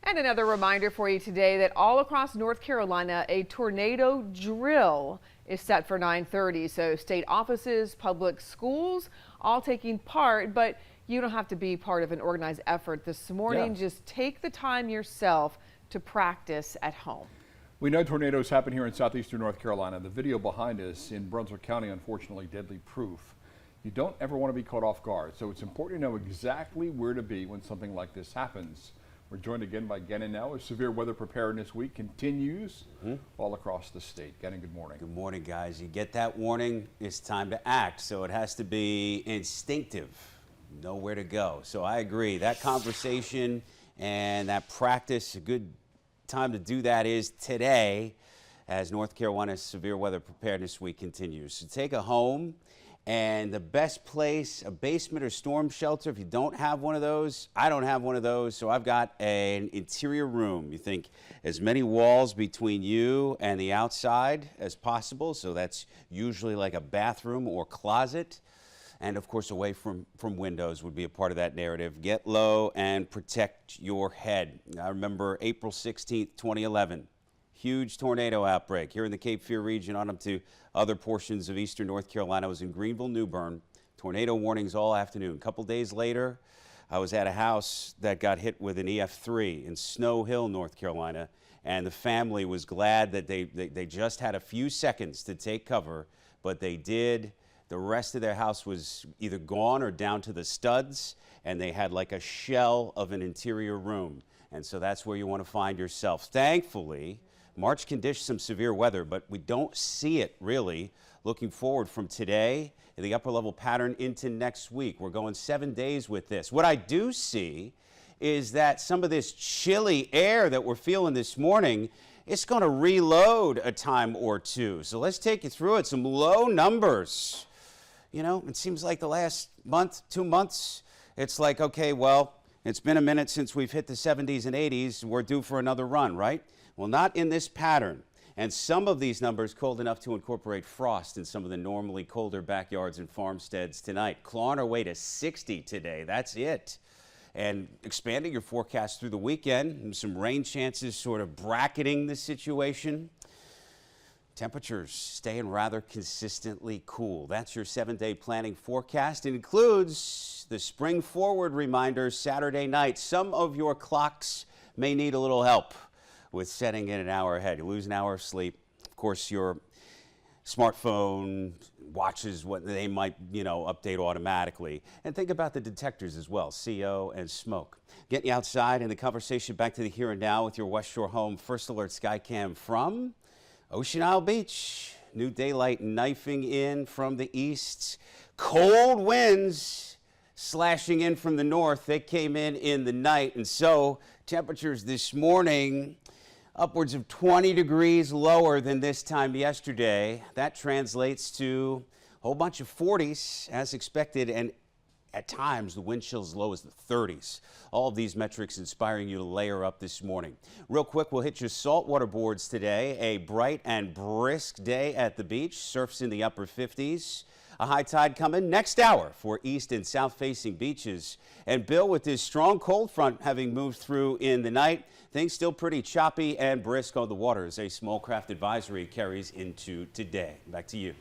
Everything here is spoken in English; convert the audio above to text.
And another reminder for you today that all across North Carolina, a tornado drill is set for 9:30. So state offices, public schools, all taking part, but you don't have to be part of an organized effort this morning. Yeah. Just take the time yourself to practice at home. We know tornadoes happen here in southeastern North Carolina. The video behind us in Brunswick County, unfortunately, deadly proof. You don't ever want to be caught off guard, so it's important to know exactly where to be when something like this happens. We're joined again by Gannon now as Severe Weather Preparedness Week continues all across the state. Gannon, good morning. Good morning, guys. You get that warning, it's time to act, so it has to be instinctive, know where to go. So I agree, that conversation and that practice, a good time to do that is today as North Carolina's Severe Weather Preparedness Week continues. So take a home, and the best place, a basement or storm shelter. If you don't have one of those, I don't have one of those, so I've got an interior room. You think as many walls between you and the outside as possible, so that's usually like a bathroom or closet. And of course, away from windows would be a part of that narrative. Get low and protect your head. I remember April 16th, 2011. Huge tornado outbreak here in the Cape Fear region on up to other portions of eastern North Carolina. I was in Greenville, New Bern. Tornado warnings all afternoon. A couple days later, I was at a house that got hit with an EF3 in Snow Hill, North Carolina, and the family was glad that they just had a few seconds to take cover, but they did. The rest of their house was either gone or down to the studs, and they had like a shell of an interior room. And so that's where you want to find yourself. Thankfully, March can dish some severe weather, but we don't see it really looking forward from today in the upper level pattern into next week. We're going 7 days with this. What I do see is that some of this chilly air that we're feeling this morning, it's going to reload a time or two. So let's take you through it. Some low numbers. You know, it seems like the last month, 2 months, it's like, okay, well, it's been a minute since we've hit the 70s and 80s. We're due for another run, right? Well, not in this pattern. And some of these numbers cold enough to incorporate frost in some of the normally colder backyards and farmsteads tonight. Clawing our way to 60 today. That's it. And expanding your forecast through the weekend, and some rain chances sort of bracketing the situation. Temperatures staying rather consistently cool. That's your 7-day planning forecast. It includes the spring forward reminder Saturday night. Some of your clocks may need a little help with setting in an hour ahead. You lose an hour of sleep. Of course, your smartphone watches what they might, update automatically. And think about the detectors as well, CO and smoke. Getting you outside and the conversation back to the here and now with your West Shore Home First Alert Skycam from Ocean Isle Beach. New daylight knifing in from the east. Cold winds slashing in from the north. They came in the night, and so temperatures this morning upwards of 20 degrees lower than this time yesterday. That translates to a whole bunch of 40s as expected, and at times the wind chill as low as the 30s. All of these metrics inspiring you to layer up this morning. Real quick, we'll hit your saltwater boards today. A bright and brisk day at the beach. Surf's in the upper 50s. A high tide coming next hour for east and south facing beaches. And Bill, with this strong cold front having moved through in the night, things still pretty choppy and brisk on the water as a small craft advisory carries into today. Back to you.